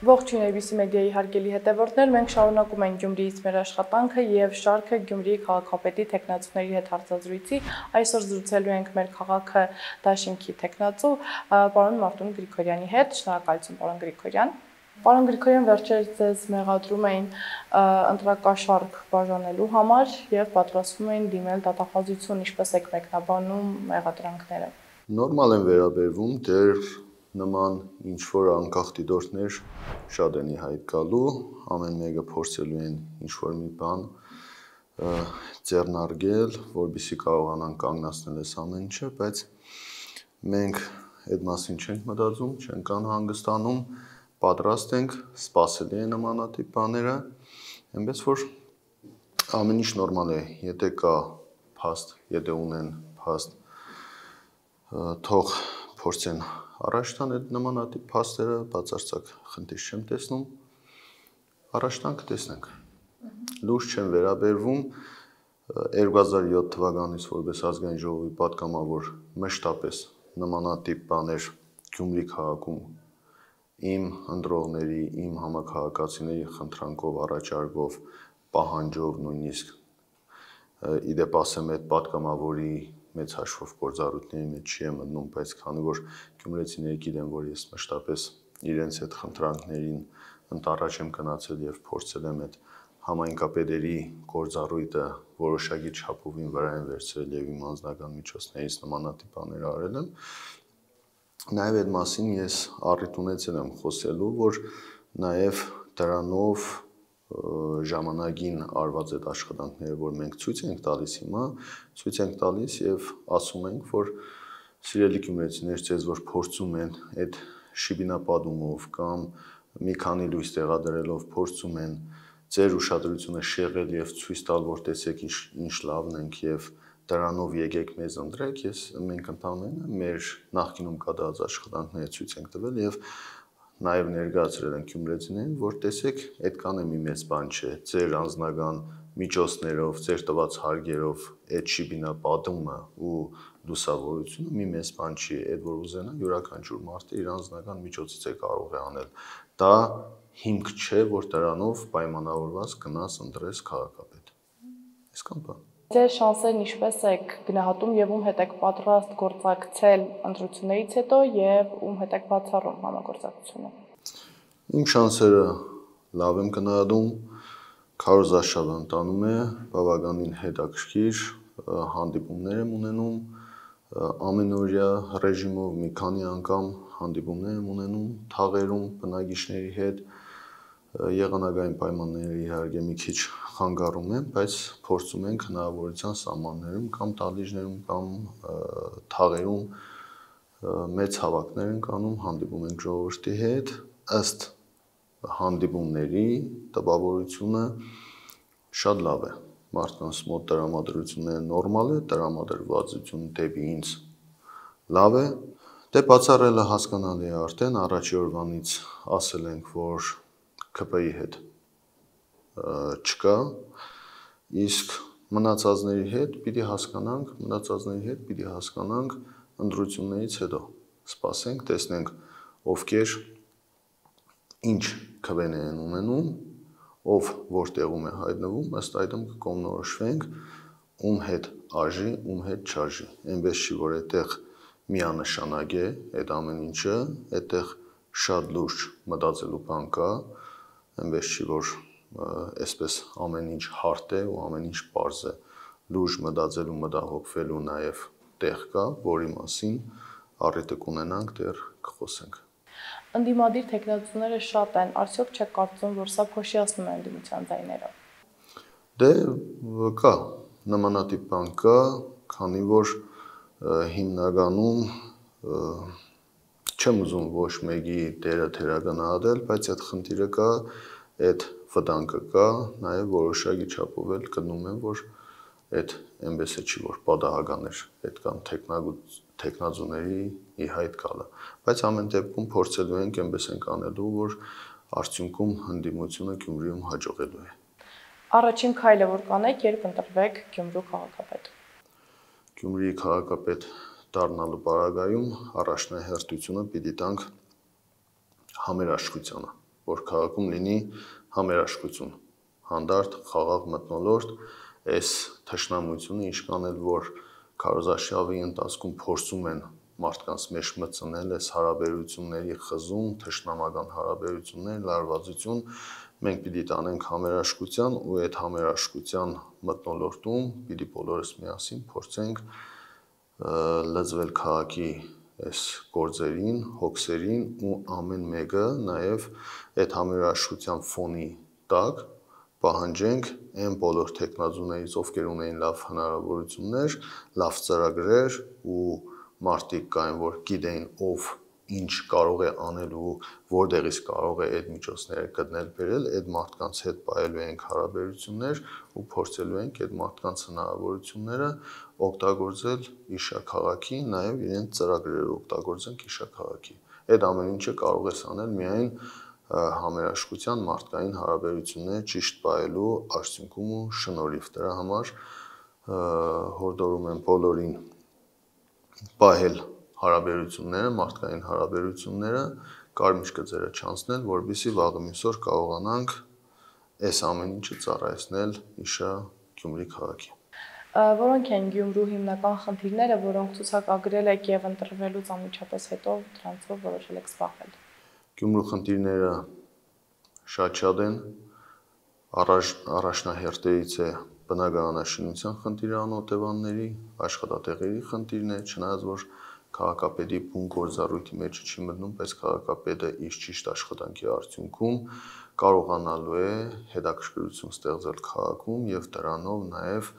Ողջույն ABC մեդիայի հարգելի հետևորդներ, մենք շարունակում ենք Գյումրիից մեր աշխատանքը եւ շարքը Գյումրիի քաղաքապետի տեխնացուների հետ հարցազրույցի։ Այսօր զրուցելու ենք մեր քաղաքը դաշինքի տեխնացու պարոն Մարտուն Գրիգորյանի հետ։ Շնորհակալություն պարոն Գրիգորյան։ Պարոն Գրիգորյան, վերջերս ձեզ մեղադրում էին ընտրակաշառք բաժանելու համար եւ պատրաստվում էին դիմել դատախազություն, ինչպես եք մեկնաբանում մեղադրանքները։ Նորմալ են վերաբերվում, դեռ նման ինչ-որ անկախ դիտորդներ շատ են ի հայտ գալու, ամեն մեկը փորձելու են ինչ-որ մի բան ձեռնարկել, որպեսզի կարողանան կանգնացնել այս ամեն ինչը, բայց մենք այդ մասին չենք մտածում, չենք անհանգստանում, պատրաստ ենք, սպասելի է նմանատիպ բաները, այնպես որ ամեն ինչ նորմալ է, եթե կա փաստ, եթե ունեն փաստ, թող փորձեն առաջ տան այդ նմանատիպ փաստերը, բացարձակ խնդիր չեմ տեսնում, առաջ տան կտեսնենք։ Լուրջ չեն վերաբերվում 2007 թվականից որպես ազգային ժողովի պատգամավոր մշտապես նմանատիպ բաներ Գյումրի քաղաքում իմ ընտրողների, իմ համաքաղաքացիների խնդրանքով, առաջարկով, պահանջով նույնիսկ իդեպ ասեմ այդ պատգամավորի մեծ հաշվով գործառույթների մեջ չի մտնում, բայց քանի որ գյումրեցիները գիտեն, որ ես մշտապես իրենց այդ խնդրանքներին ընտառաջ եմ գնացել եւ փորձել եմ այդ համայնքապետերի գործառույթը որոշակի չափովին վրա են վերցրել եւ իմ անձնական միջոցներից նմանատիպ բաներ արել եմ։ Նաեւ այդ մասին ես առիթ ունեցել եմ խոսելու, որ նաեւ դրանով ժամանակին արված այդ աշխատանքները, որ մենք ցույց ենք տալիս հիմա, ցույց ենք տալիս եւ ասում ենք, որ սիրելի գյումրեցիներ, ձեզ որ փորձում են այդ շիբինապատումով կամ մի քանի լույս տեղադրելով փորձում են ձեր ուշադրությունը շեղել եւ ցույց տալ, որ տեսեք ինչ լավն ենք եւ դրանով եկեք մեզ ընտրեք, մենք ընդհանրապես մեր նախկինում կատարած աշխատանքները ցույց ենք տվել եւ նաև ներկայացրել են գյումրեցիներին, որ տեսեք, այդքան է մի մեծ բան չէ, ձեր անձնական միջոցներով, ձեր տված հարգերով այդ շիբինապատումը ու լուսավորությունը մի մեծ բան չի, այդ որ ուզենա յուրաքանչյուր մարդ իր անձնական միջոցից է կարող է անել։ Դա հիմք չէ, որ դրանով պայմանավորված գնաս ընտրես քաղաքապետ։ Այսքան բան։ Ձեր շանսերն ինչպես եք գնահատում եւ ում հետ եք պատրաստ գործակցել ընտրություններից հետո եւ ում հետ եք բացառում համագործակցությունը։ Իմ շանսերը լավ եմ գնահատում, քարոզարշավը ընթանում է, բավականին հետաքրքիր հանդիպումներ եմ ունենում, ամենօրյա ռեժիմով մի քանի անգամ հանդիպումներ եմ ունենում թաղերում բնակիչների հետ, եղանակային պայմանները իհարկե մի քիչ խանգարում են, բայց փորձում ենք հնարավորության սահմաններում կամ տալիջներում կամ թաղերում մեծ հավաքներ ենք անում, հանդիպում ենք ժողովրդի հետ, ըստ հանդիպումների տպավորությունը շատ լավ է, մարդկանց մոտ տրամադրությունը նորմալ է, տրամադրվածությունը դեպի ինձ լավ է, դե բացառելը հասկանալի է արդեն, առաջի օրվանից ասել ենք, որ ՔՊ-ի հետ չկա, իսկ մնացածների հետ պիտի հասկանանք ընտրություններից հետո, սպասենք, տեսնենք ովքեր ինչ քվեներ են ունենում, ով որտեղում է հայտնվում, ըստ այդմ կկողմնորոշվենք ում հետ արժի, ում հետ չարժի, այնպես չի, որ այդտեղ միանշանակ է այդ ամեն ինչը, այդտեղ շատ լուրջ մտածելու բան կա, այնպես չի, որ այսպես ամեն ինչ հարթ է ու ամեն ինչ պարզ է, լուրջ մտածելու, մտահոգվելու նաև տեղ կա, որի մասին առիթը կունենանք, դեռ կխոսենք։ Ընդդիմադիր տեխնացուները շատ են, արդյոք չեք կարծում, որ սա փոշիացնում է ընդդիմության ձայները։ Դե կա, նմանատիպ բան կա, քանի որ հիմնականում չեմ ուզում ոչ մեկի դերը թերագնահատել, բայց այդ խնդիրը կա, այդ վտանգը կա, նաև որոշակի չափով էլ գտնում եմ, որ այդ այնպես է չի, որ պատահական էր այդքան տեխնացուների ի հայտ գալը, բայց ամեն դեպքում փորձելու ենք, այնպես ենք անելու, որ արդյունքում ընդդիմությունը Գյումրիում հաջողելու է։ Առաջին քայլը որ կանեք, երբ ընտրվեք Գյումրու քաղաքապետ։ Գյումրիի քաղաքապետ դառնալու պարագայում առաջնահերթությունը պիտի տանք համերաշխությանը, որ քաղաքում լինի համերաշխություն, հանդարտ, խաղաղ մթնոլորտ, այս թշնամությունը ինչքան էլ որ քարոզարշավի ընթացքում փորձում են մարդկանց մեջ մտցնել այս հարաբերությունների խզում, թշնամական հարաբերություններ, լարվածություն, մենք պիտի տանենք համերաշխության ու այդ համերաշխության մթնոլորտում պիտի բոլորս միասին փորձենք լծվել քաղաքի այս գործերին, հոգսերին ու ամեն մեկը նաև այդ համերաշխության ֆոնի տակ պահանջենք այն բոլոր տեխնազուներից, ովքեր ունեն լավ հնարավորություններ, լավ ծրագրեր ու մարդիկ կային, որ գիտեն ով ինչ կարող է անել ու որտեղից կարող է այդ միջոցները գտնել բերել, այդ մարդկանց հետ պահելու ենք հարաբերություններ ու փորձելու ենք այդ մարդկանց հնարավորությունները օգտագործել իշաքաղաքի, նաև իրենց ծրագրերը օգտագործենք իշաքաղաքի։ Այդ ամեն ինչը կարող ես անել միայն համերաշխության մարդկային հարաբերություններ ճիշտ պահելու արդյունքում ու շնորհիվ։ Դրա համար հորդորում եմ բոլորին պահել հարաբերությունները, մարդկային հարաբերությունները, կարմիր գծերը չանցնել, որպեսզի վաղը մյուսօր կարողանանք այս ամեն ինչը ծառայեցնել իշա Գյումրի քաղաքի։ Որոնք են Գյումրու հիմնական խնդիրները, որոնք ցուցակագրել եք եւ ընտրվելուց անմիջապես հետո դրանցով որոշել եք զբաղվել։ Գյումրու խնդիրները շատ են, առաջնահերթերից է բնակարանաշինության խնդիրը անօթևանների, աշխատատեղերի խնդիրն է, չնայած որ քաղաքապետի բուն գործառույթի մեջ չի մտնում, բայց քաղաքապետը իր ճիշտ աշխատանքի արդյունքում կարողանալու է հետաքրքրություն ստեղծել քաղաքում եւ դրանով նաեւ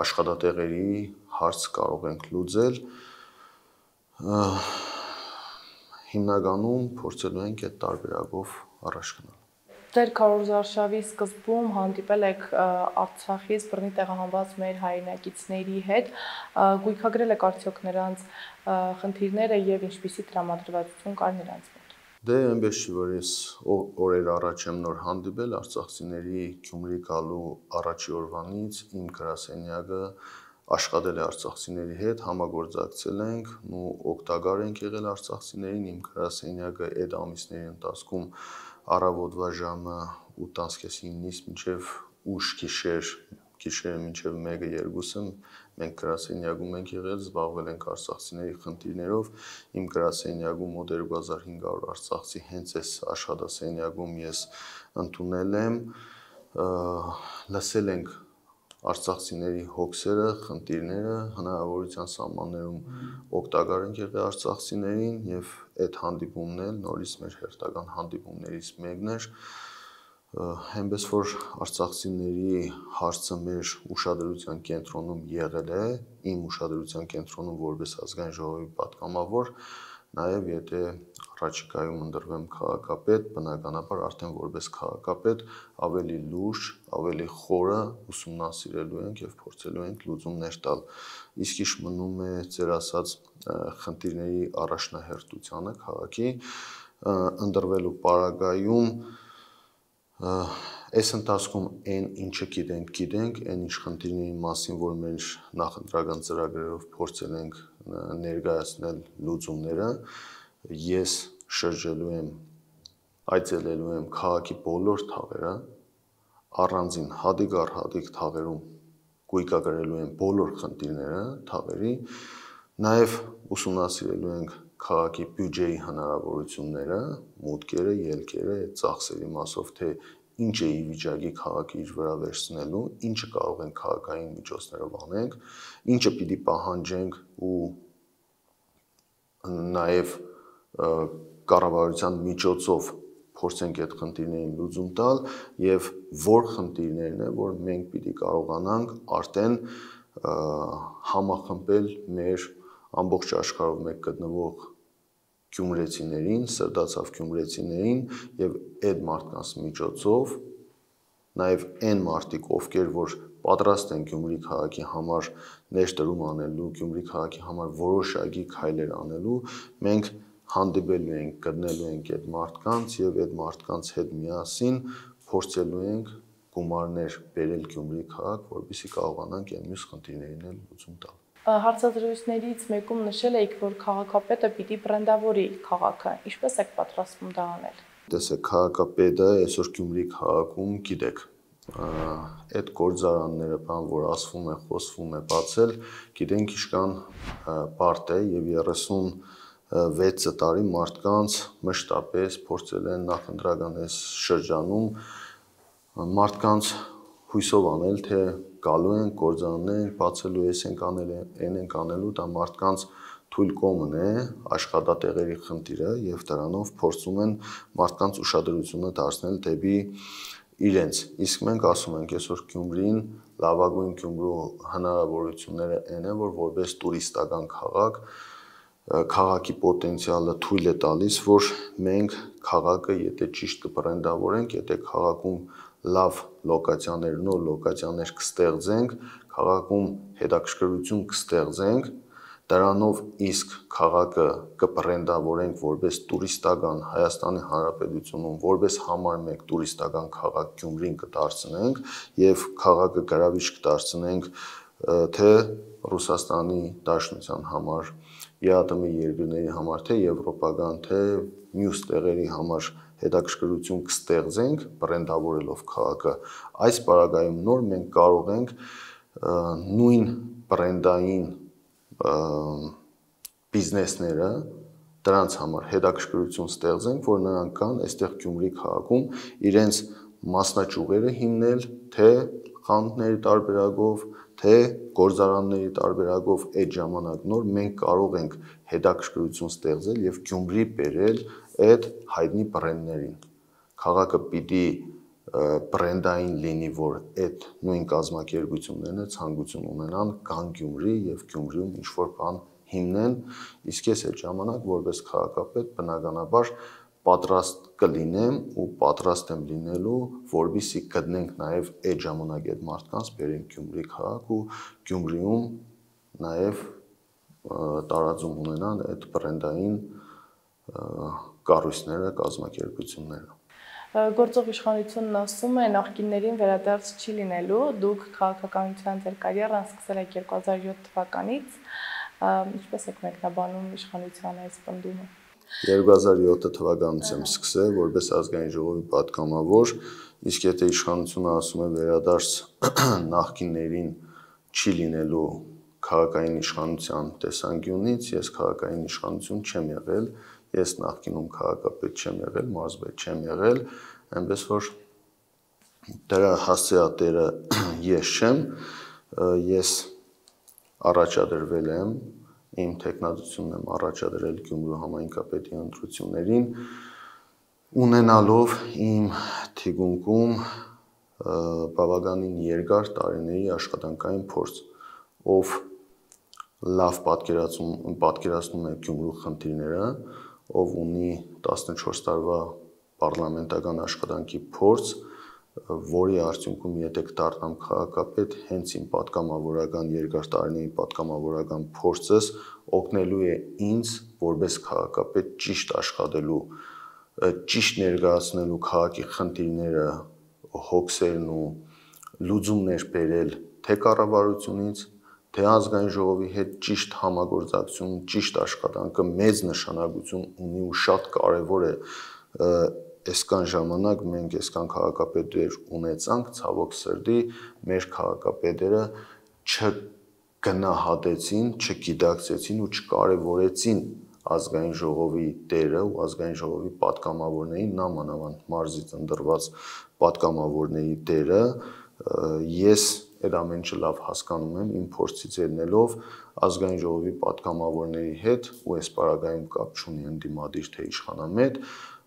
աշխատատեղերի հարց կարող ենք լուծել։ Հիմնականում փորձելու ենք այդ տարբերակով առաջ գնալ։ Ձեր քարոզարշավի սկզբում հանդիպել եք Արցախից բռնի տեղահանված մեր հայրենակիցների հետ, գույքագրել եք արդյոք նրանց խնդիրները եւ ինչպիսի տրամադրվածություն կար նրանց մոտ։ Դե այնպես չի, որ ես օրեր առաջ եմ նոր հանդիպել արցախցիների Գյումրի գալու առաջի օրվանից իմ գրասենյակը աշխատել է արցախցիների հետ, համագործակցել ենք ու օգտակար ենք եղել արցախցիներին, իմ գրասենյակը այդ ամիսների ընթացքում առավոտվա ժամը 8:30-ից մինչև ուշ գիշերը մինչև 1-2-ը մենք գրասենյակում ենք եղել, զբաղվել ենք արցախցիների խնդիրներով, իմ գրասենյակում մոտ 2500 արցախցի հենց այս աշխատասենյակում ես ընդունել եմ, լսել ենք արցախցիների հոգսերը, խնդիրները, հնարավորության սահմաններում օգտակար ենք եղել արցախցիներին եւ այդ հանդիպումն էլ նորից մեր հերթական հանդիպումներից մեկն էր, այնպես որ արցախցիների հարցը մեր ուշադրության կենտրոնում եղել է, իմ ուշադրության կենտրոնում որպես ազգային ժողովի պատգամավոր, նաև եթե առաջիկայում ընտրվեմ քաղաքապետ, բնականաբար արդեն որպես քաղաքապետ ավելի լուրջ, ավելի խորը ուսումնասիրելու ենք եւ փորձելու ենք լուծումներ տալ։ Իսկ ինչ մնում է ձեր ասած խնդիրների առաջնահերթությանը քաղաքի ընտրվելու պարագայում այս ընթացքում այն ինչը գիտենք, այն ինչ խնդիրների մասին, որ մեր նախընտրական ծրագրերով փորձել ենք ներկայացնել լուծումները, ես շրջելու եմ, այցելելու եմ քաղաքի բոլոր թաղերը, առանձին հատիկ առ հատիկ թաղերում գույքագրելու եմ բոլոր խնդիրները թաղերի, նաև ուսումնասիրելու ենք քաղաքի բյուջեի հնարավորությունները, մուտքերը, ելքերը, այդ ծախսերի մասով, թե ինչ է ի վիճակի քաղաքը իր վրա վերցնելու, ինչը կարող ենք քաղաքային միջոցներով անենք, ինչը պիտի պահանջենք ու նաև կառավարության միջոցով փորձենք այդ խնդիրներին լուծում տալ եւ որ խնդիրներն է, որ մենք պիտի կարողանանք արդեն համախմբել մեր ամբողջ աշխարհով մեկ գտնվող գյումրեցիներին, սրտացավ գյումրեցիներին եւ այդ մարդկանց միջոցով նաեւ այն մարդիկ, ովքեր որ պատրաստ են Գյումրի քաղաքի համար ներդրում անելու, Գյումրի քաղաքի համար որոշակի քայլեր անելու, մենք հանդիպելու ենք, գտնելու ենք այդ մարդկանց եւ այդ մարդկանց հետ միասին փորձելու ենք գումարներ բերել Գյումրի քաղաք, որպեսզի կարողանանք այն մյուս խնդիրներին էլ լուծում տալ։ Հարցազրույցներից մեկում նշել եք, որ քաղաքապետը պիտի բրենդավորի քաղաքը, ինչպես եք պատրաստվում դա անել։ տեսեք, քաղաքապետը այսօր Գյումրի քաղաքում գիտեք, այդ գործարանները, բան, որ ասվում է, խոսվում է, բացել, գիտենք իշքան բարդ է եւ 36 տարի մարդկանց մշտապես փորձել են նախընտրական այս շրջանում մարդկանց հույսով անել, թե գալու են գործարաններ, բացելու ենք անել, ենք անելու, դա մարդկանց թույլ կոմն է, աշխատատեղերի խնդիրը եւ դրանով փորձում են մարդկանց ուշադրությունը դարձնել դեպի իրենց։ Իսկ մենք ասում ենք այսօր Գյումրին, լավագույն Գյումրու հնարավորությունները այն է, որ որպես տուրիստական քաղաք քաղաքի պոտենցիալը թույլ է տալիս, որ մենք քաղաքը եթե ճիշտ կբրենդավորենք, եթե քաղաքում լավ լոկացիաներ, նոր լոկացիաներ կստեղծենք, քաղաքում հետաքրքրություն կստեղծենք, դրանով իսկ քաղաքը կբրենդավորենք որպես տուրիստական Հայաստանի Հանրապետությունում, որպես համար մեկ տուրիստական քաղաք Գյումրին կդարձնենք եւ քաղաքը գրավիչ կդարձնենք թե Ռուսաստանի Դաշնության համար, ԵԱՏՄ երկրների համար, թե եվրոպական, թե մյուս տեղերի համար հետաքրքրություն կստեղծենք բրենդավորելով քաղաքը, այս պարագայում նոր մենք կարող ենք նույն բրենդային բիզնեսները դրանց համար հետաքրքրություն ստեղծենք, որ նրանք կան այստեղ Գյումրի քաղաքում իրենց մասնաճյուղերը հիմնել, թե խանութների տարբերակով, թե գործարանների տարբերակով այդ ժամանակ նոր մենք կարող ենք հետաքրքրություն ստեղծել եւ Գյումրի բերել այդ հայտնի բրենդներին։ Քաղաքը պիտի բրենդային լինի, որ այդ նույն կազմակերպությունները ցանկություն ունենան կան Գյումրի եւ Գյումրիում ինչ-որ բան հիմնեն, իսկ ես այդ ժամանակ որպես քաղաքապետ բնականաբար պատրաստ կլինեմ ու պատրաստ եմ լինելու, որպեսզի գտնենք նաեւ այդ ժամանակ այդ մարդկանց բերենք Գյումրի քաղաք ու Գյումրիում նաեւ տարածում ունենան այդ բրենդային կառույցները, կազմակերպությունները։ Գործող իշխանությունն ասում է նախկիններին վերադարձ չի լինելու, դուք քաղաքականության ձեր կարիերան սկսել եք 2007 թվականից, ինչպես եք մեկնաբանում իշխանության այս պնդումը։ 2007 թվականից եմ սկսել որպես ազգային ժողովի պատգամավոր, իսկ եթե իշխանությունը ասում է վերադարձ նախկիններին չի լինելու քաղաքային իշխանության տեսանկյունից, ես քաղաքային իշխանություն չեմ եղել, ես նախկինում քաղաքապետ չեմ եղել, մարզպետ չեմ եղել, այնպես որ դրա հասցեատերը ես չեմ, ես առաջադրվել եմ, իմ տեխնատությունն եմ առաջադրել Գյումրու համայնքապետի ընտրություններին, ունենալով իմ թիկունքում բավականին երկար տարիների աշխատանքային փորձ, ով լավ պատկերացնում է Գյումրու խնդիրները, ով ունի 14 տարվա պարլամենտական աշխատանքի փորձ, որի արդյունքում եթե կդառնամ քաղաքապետ, հենց իմ պատգամավորական երկար տարիների պատգամավորական փորձս օգնելու է ինձ որպես քաղաքապետ ճիշտ աշխատելու, ճիշտ ներկայացնելու քաղաքի խնդիրները, հոգսերն ու լուծումներ բերել թե կառավարությունից, թե ազգային ժողովի հետ ճիշտ համագործակցություն, ճիշտ աշխատանքը մեծ նշանակություն ունի ու շատ կարևոր է այսքան ժամանակ մենք այսքան քաղաքապետեր ունեցանք, ցավոք սրտի մեր քաղաքապետերը չգնահատեցին, չգիտակցեցին ու չկարևորեցին ազգային ժողովի դերը ու ազգային ժողովի պատգամավորների, նամանավանդ մարզից ընտրված պատգամավորների դերը, ես այդ ամեն ինչը լավ հասկանում եմ իմ փորձից ելնելով ազգային ժողովի պատգամավորների հետ ու այս պարագայում կապ չունի ընդդիմադիր թե իշխանամետ,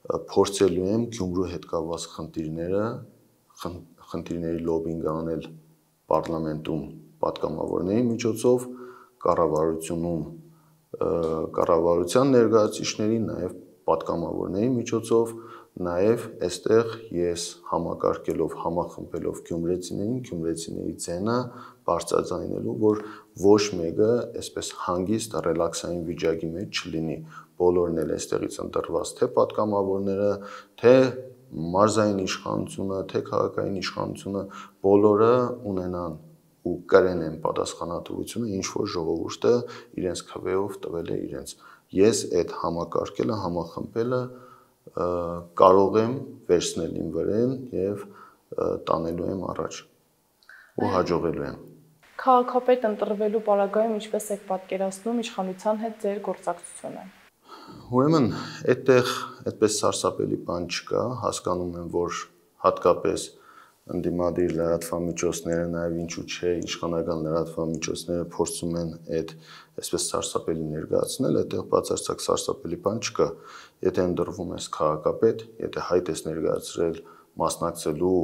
փորձելու եմ Գյումրու հետ կապված խնդիրների լոբինգ անել պարլամենտում պատգամավորների միջոցով, կառավարությունում կառավարության ներկայացուցիչների, նաև պատգամավորների միջոցով, նաև այստեղ ես համակարգելով, համախմբելով գյումրեցիների ձենը բարձրաձայնելու, որ ոչ մեկը այսպես հանգիստ ռելաքսային վիճակի մեջ չլինի, բոլորն էլ այստեղից ընտրված թե պատգամավորները, թե մարզային իշխանությունը, թե քաղաքային իշխանությունը, բոլորը ունենան ու կրեն պատասխանատվությունը, ինչ որ ժողովուրդը իրենց քվեով տվել է իրենց։ Ես այդ համակարգելը, համախմբելը կարող եմ վերցնել իմ վրեն եւ տանելու եմ առաջ ու հաջողելու եմ։ Քաղաքապետ ընտրվելու պարագայում ինչպես եք պատկերացնում իշխանության հետ ձեր գործակցությունը։ Ուրեմն այդտեղ այդպես սարսափելի բան չկա, հասկանում եմ, որ հատկապես ընդդիմադիր լրատվամիջոցները, նաև ինչու չէ, իշխանական լրատվամիջոցները փորձում են այդ այսպես սարսափելի ներկայացնել, այդտեղ բացարձակ սարսափելի բան չկա։ Եթե ընտրվում ես քաղաքապետ, եթե հայտ ես ներկայացրել մասնակցելու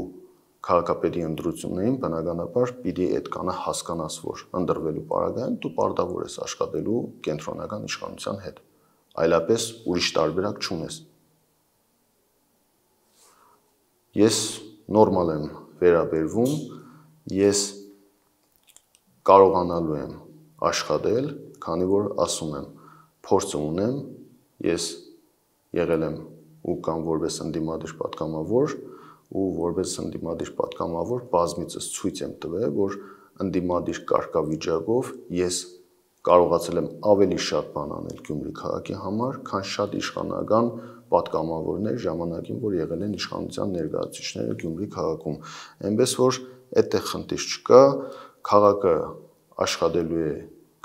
քաղաքապետի ընտրություններին, բնականաբար պիտի այդ կանը հասկանաս, որ ընտրվելու պարագայում դու պարտավոր ես աշխատելու կենտրոնական իշխանության հետ, այլապես ուրիշ տարբերակ չունես։ Ես նորմալ եմ վերաբերվում, ես կարողանալու եմ աշխատել, քանի որ ասում եմ, փորձը ունեմ, ես եղել եմ ու կամ որպես ընդդիմադիր պատգամավոր ու որպես ընդդիմադիր պատգամավոր բազմիցս ցույց եմ տվել, որ ընդդիմադիր կարգավիճակով ես կարողացել եմ ավելի շատ բան անել Գյումրի քաղաքի համար, քան շատ իշխանական պատգամավորներ ժամանակին, որ եղել են իշխանության ներկայացուցիչները Գյումրի քաղաքում։ Այնպես որ այդտեղ խնդիր չկա, քաղաքը աշխատելու է,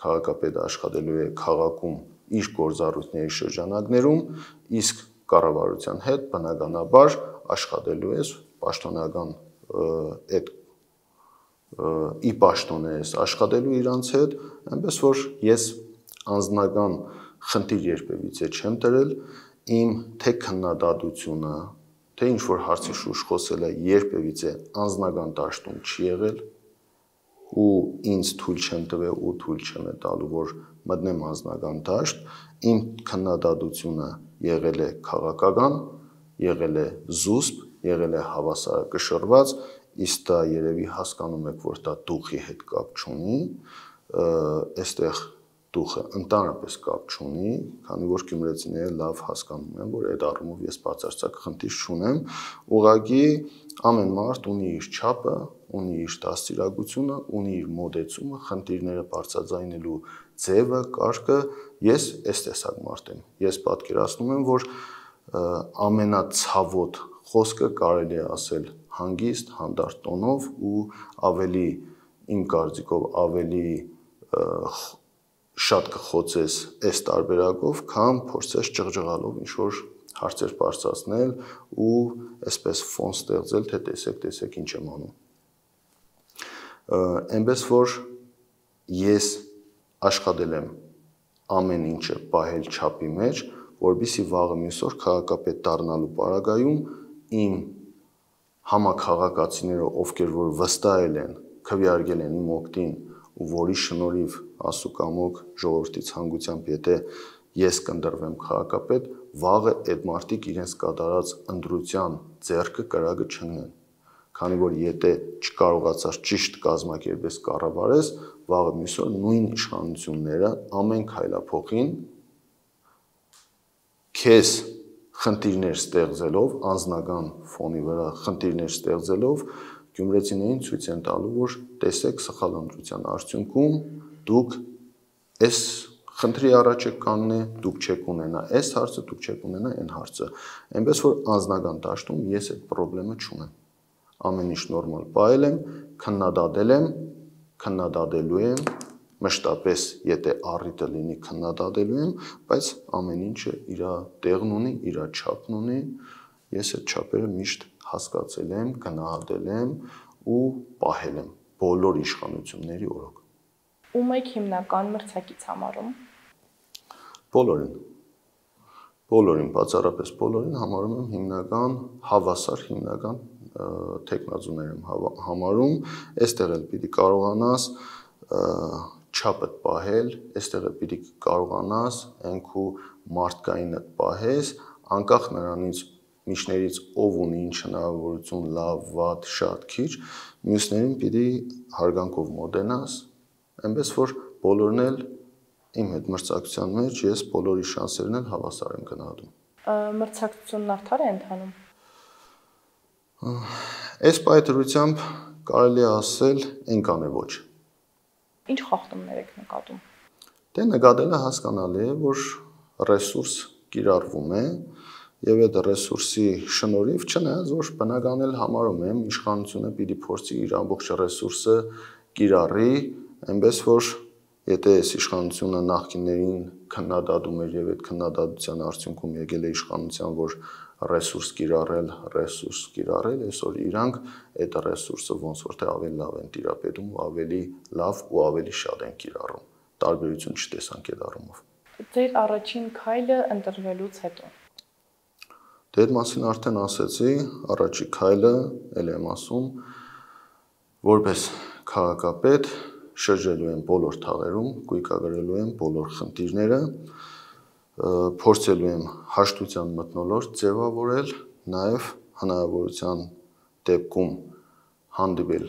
քաղաքապետը աշխատելու է քաղաքում իր գործառույթների շրջանակներում, իսկ կառավարության հետ բնականաբար աշխատելու ես պաշտոնական այդ ի պաշտոն ես աշխատելու իրանց հետ, այնպես որ ես անձնական խնդիր երբևիցե չեմ դրել, իմ թե քննադատությունը, թե ինչ որ հարցի շուրջ խոսելը երբևիցե անձնական դաշտում չի եղել ու ինձ թույլ չեմ տվել ու թույլ չեմ տալու, որ մտնեմ անձնական դաշտ, իմ քննադատությունը եղել է քաղաքական, եղել է զուսպ, եղել է հավասարակշռված, իսկ դա երևի հասկանում եք, որ դա դուխի հետ կապ չունի, այստեղ դուխը ընդհանրապես կապ չունի, քանի որ գյումրեցիները լավ հասկանում են, որ այդ առումով ես բացարձակ խնդիր չունեմ, ուղղակի ամեն մարդ ունի իր չափը, ունի իր դաստիարակությունը, ունի իր մոտեցումը, խնդիրները բարձրաձայնելու ձևը, կարգը, ես այս տեսակ մարդ եմ։ Ես պատկերացնում եմ, որ ամենացավոտ խոսքը կարելի է ասել հանգիստ, հանդարտ տոնով ու ավելի իմ կարծիքով ավելի շատ կխոցես այս տարբերակով, քան փորձես ջղջղալով ինչ-որ հարցեր բարձրացնել ու այսպես ֆոն ստեղծել, թե տեսեք ինչ եմ անում։ Այնպես որ ես աշխատել եմ ամեն ինչը պահել չափի մեջ, որպեսզի վաղը մյուս օր քաղաքապետ դառնալու պարագայում իմ համաքաղաքացիները, ովքեր որ վստահել են, քվեարկել են իմ օգտին ու որի շնորհիվ ասուկամոք ժողովրդի ցանկությամբ, եթե ես կընտրվեմ քաղաքապետ, վաղը այդ մարդիկ իրենց կատարած ընտրության ձեռքը կրակը չընկնեն, քանի որ եթե չկարողացած ճիշտ կազմակերպես կառավարես, վաղը մյուս օր նույն իշխանությունները ամեն քայլափոխին քեզ խնդիրներ ստեղծելով, անձնական ֆոնի վրա խնդիրներ ստեղծելով, գյումրեցիներին ցույց են տալու, որ տեսեք սխալ ընտրության արդյունքում դուք այս խնդրի առաջ եք կանգնի, դուք չեք ունենա այս հարցը, դուք չեք ունենա այն հարցը։ Այնպես որ անձնական դաշտում ես այդ խնդրեմը չունեմ։ Ամեն ինչ նորմալ պահել եմ, քննադատել եմ, քննադատելու եմ, մշտապես եթե առիթը լինի քննադատելու եմ, բայց ամեն ինչը իր տեղն ունի, իր չափն ունի, ես այդ չափերը միշտ հասկացել եմ, գնահատել եմ ու պահել եմ բոլոր իշխանությունների օրոք։ Ում եք հիմնական մրցակից համարում։ Բոլորին, բացառապես բոլորին համարում եմ հիմնական հավասար հիմնական թեկնածուներ եմ համարում, այստեղ էլ պիտի կարողանաս չափդ պահել, այստեղ էլ պիտի կարողանաս այնքու մարդկայինդ պահես, անկախ նրանից միջներից ով ունի ինչ հնարավորություն, լավ, վատ, շատ, քիչ, մյուսներին պիտի հարգանքով մոտենաս, այնպես որ բոլորն էլ իմ հետ մրցակցության մեջ ես բոլորի շանսերն էլ հավասար եմ գնահատում։ Մրցակցությունն արդար է ընթանում։ Այս պայթրությամբ կարելի է ասել այնքան է ոչ։ Ինչ խախտումներ եք նկատում։ Դե նկատելը հասկանալի է, որ ռեսուրս կիրառվում է, եւ այդ ռեսուրսի շնորհիվ չնայած որ բնական էլ համարում եմ իշխանությունը պիտի փորձի իր ամբողջ ռեսուրսը կիրառի, այնպես որ եթե այս իշխանությունը նախկիններին քննադատում էր եւ այդ քննադատության արդյունքում եկել է իշխանության, որ ռեսուրս կիրառել, այսօր իրանք այդ ռեսուրսը ոնց որ թե ավելի լավ են տիրապետում, ավելի լավ ու ավելի շատ են կիրառում։ Տարբերություն չտեսանք այդ առումով։ Ձեր առաջին քայլը ընտրվելուց հետո։ Դե այդ մասին արդեն ասեցի, առաջի քայլը, ել եմ ասում, որպես քաղաքապետ շրջելու եմ բոլոր թաղերում, կույկագրելու եմ բոլոր խնդիրները, փորձելու եմ հաշտության մթնոլորտ ձևավորել, նաև հնարավորության դեպքում հանդիպել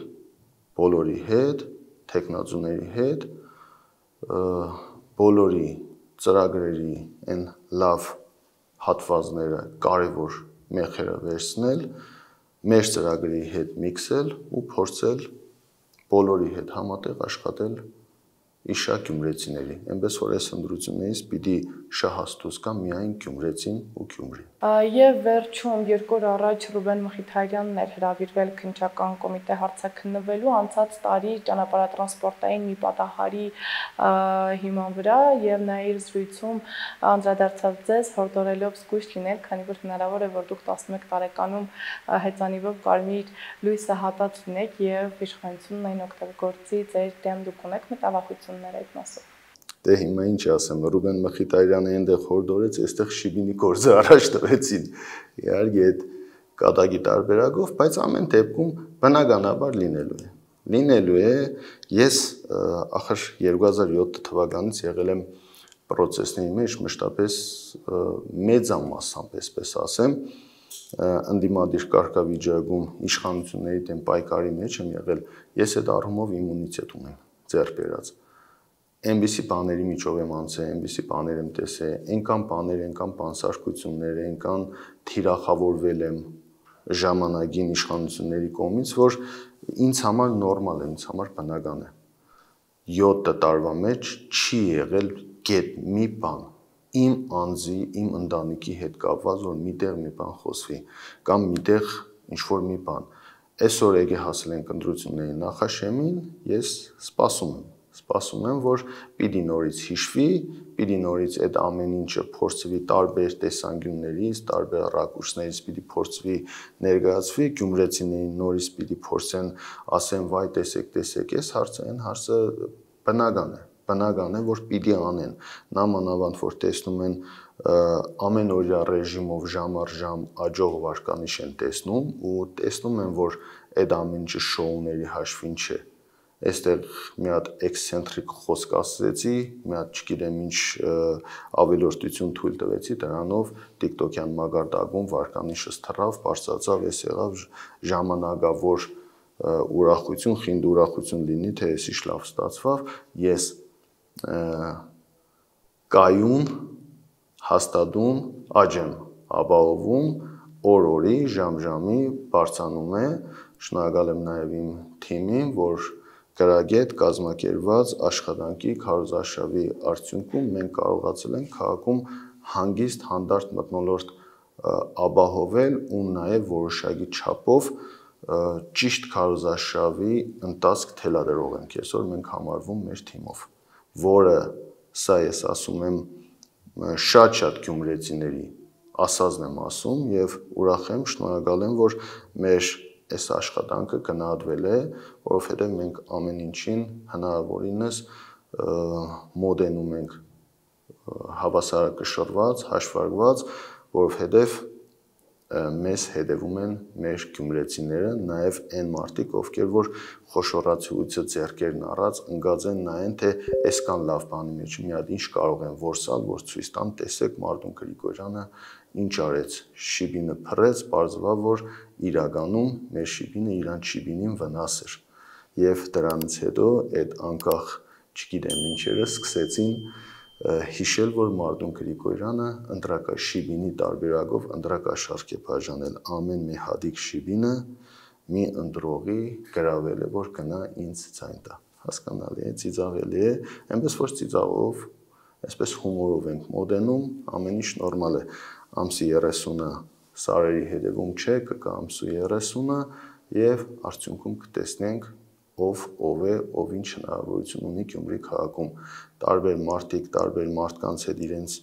բոլորի հետ, թեկնածուների հետ, բոլորի ծրագրերի այն լավ հատվածները, կարևոր մեխերը վերցնել, մեր ծրագրի հետ միքսել ու փորձել բոլորի հետ համատեղ աշխատել իշա գյումրեցիների, այնպես որ այս ընտրություններից պիտի շահաստուց կա միայն գյումրեցին ու Գյումրին։ Եվ վերջում 2 օր առաջ Ռուբեն Մխիթարյանն էր հրավիրվել քննչական կոմիտե հարցաքննվելու անցած տարի ճանապարհատրանսպորտային մի պատահարի հիման վրա եւ նա իր զրույցում անդրադարձավ ձեզ հորդորելով զգույշ լինել, քանի որ հնարավոր է որ դուք 11 տարեկանում հեծանիվով կարմիր լույսը հատած լինեք եւ իշխանությունն այն օգտագործի ձեր դեմ դուք ունեք մտավախություններ այդ մասով։ Դե հիմա ինչ ասեմ, Ռուբեն Մխիթարյանը այնտեղ հորդորեց, այստեղ շիբինի կորձը առաջ տվեցին։ Իհարկե այդ կատակի տարբերակով, բայց ամեն դեպքում բնականաբար լինելու է։ Ես ախր 2007 թվականից եղել եմ պրոցեսների մեջ, մշտապես մեծամասամբ, այսպես ասեմ, ընդդիմադիր կարգավիճակում իշխանությունների դեմ պայքարի մեջ եմ եղել, ես այդ առումով իմունիտետ ունեմ ձեռք բերած։ Այնպիսի բաների միջով եմ անցել, այնպիսի բաներ եմ տեսել, այնքան բաներ, այնքան բանսարկություններ, այնքան թիրախավորվել եմ ժամանակին իշխանությունների կողմից, որ ինձ համար նորմալ է, ինձ համար բնական է։ 7 տարվա մեջ չի եղել գետ մի բան իմ անձի, իմ ընտանիքի հետ կապված, որ միտեղ մի բան խոսվի, կամ միտեղ ինչ-որ մի բան։ Այսօր եկե հասել ենք ընտրությունների նախաշեմին, ես սպասում եմ, որ պիտի նորից հիշվի, պիտի նորից այդ ամեն ինչը փորձվի տարբեր տեսանկյուններից, տարբեր ռակուրսներից պիտի փորձվի ներկայացվի, գյումրեցիներին նորից պիտի փորձեն ասեն, վայ, տեսեք, այս հարցը բնական է, որ պիտի անեն։ Նամանավանդ որ տեսնում են ամենօրյա ռեժիմով ժամ առ ժամ աջող վարկանիշ են տեսնում ու տեսնում են, որ այդ ամեն ինչը շոուների հաշվին չէ։ Այստեղ մի հատ էքսցենտրիկ խոսք ասեցի, մի հատ չգիտեմ ինչ ավելորդություն թույլ տվեցի, դրանով TikTok-յան մագարտակում վարկանիշս թռավ, բարձրացավ, էս եղավ ժամանակավոր ուրախություն, խինդ ուրախություն լինի, թե էս ինչ լավ ստացվավ, ես կայուն, հաստատուն աճ եմ ապահովում, օր-օրի, ժամ-ժամի բարձրանում է, շնորհակալ եմ նաև իմ թիմին, որ գրագետ կազմակերպված աշխատանքի քարոզարշավի արդյունքում մենք կարողացել ենք քաղաքում հանգիստ հանդարտ մթնոլորտ ապահովել ու նաև որոշակի չափով ճիշտ քարոզարշավի ընթացք թելադրող ենք այսօր մենք համարվում մեր թիմով, որը սա ես ասում եմ շատ գյումրեցիների ասածն եմ ասում եւ ուրախ եմ, շնորհակալ եմ, որ մեր այս աշխատանքը գնահատվել է, որովհետև մենք ամեն ինչին հնարավորինս մոդենում ենք հավասարակշռված, հաշվարկված, որովհետև մեզ հետևում են մեր գյումրեցիները, նաև այն մարդիկ, ովքեր որ խոշորացիությունը ձեռքերն առած ընկած են նայեն, թե այսքան լավ բանի մեջ մի հատ ինչ կարող են որսալ, որ ցույց տան, տեսեք Մարտուն Գրիգորյանը ինչ արեց, շիբինը փռեց, պարզվավ, որ իրականում մեր շիբինը իրան շիբինին վնաս էր։ Եվ դրանից հետո այդ անկախ, չգիտեմ ինչերը սկսեցին հիշել, որ Մարտուն Գրիգորյանը ընտրակաշիբինի տարբերակով ընտրակաշարք է բաժանել ամեն մի հատիկ շիբինը մի ընտրողի գրավել է, որ գնա ինձ ցայն տա։ Հասկանալի է, ծիծաղելի է, այնպես որ ծիծաղով այսպես հումորով ենք մոդենում, ամեն ինչ նորմալ է։ Ամսի 30-ը սարերի հետևում չէ, կգա ամսի 30-ը եւ արդյունքում կտեսնենք ով է, ով ինչ հնարավորություն ունի Գյումրի քաղաքում։ Տարբեր մարդիկ, տարբեր մարդկանց հետ իրենց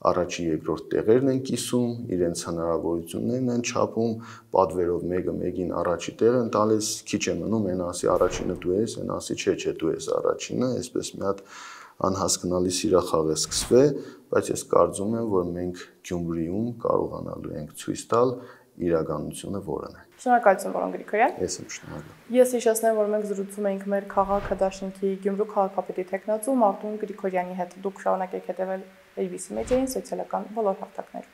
առաջի երկրորդ տեղերն են կիսում, իրենց հնարավորություններն են չափում, պատվերով մեկը մեկին առաջի տեղ են տալիս, քիչ է մնում, այն ասի առաջինը դու ես, այն ասի չէ, դու ես առաջինը, այսպես մի հատ անհասկանալի սիրախաղ է սկսվել, բայց ես կարծում եմ, որ մենք Գյումրիում կարողանալու ենք ցույց տալ իրականությունը որն է։ Շնորհակալություն, պարոն Գրիգորյան։ Ես եմ շնորհակալ։ Ես հիշեցնեմ, որ մենք զրուցում էինք մեր քաղաքը դաշինքի Գյումրու քաղաքապետի տեխնացու Մարտուն Գրիգորյանի հետ։ Դուք շարունակեք հետևել ABC Media-ին սոցիալական բոլոր հարթակներում։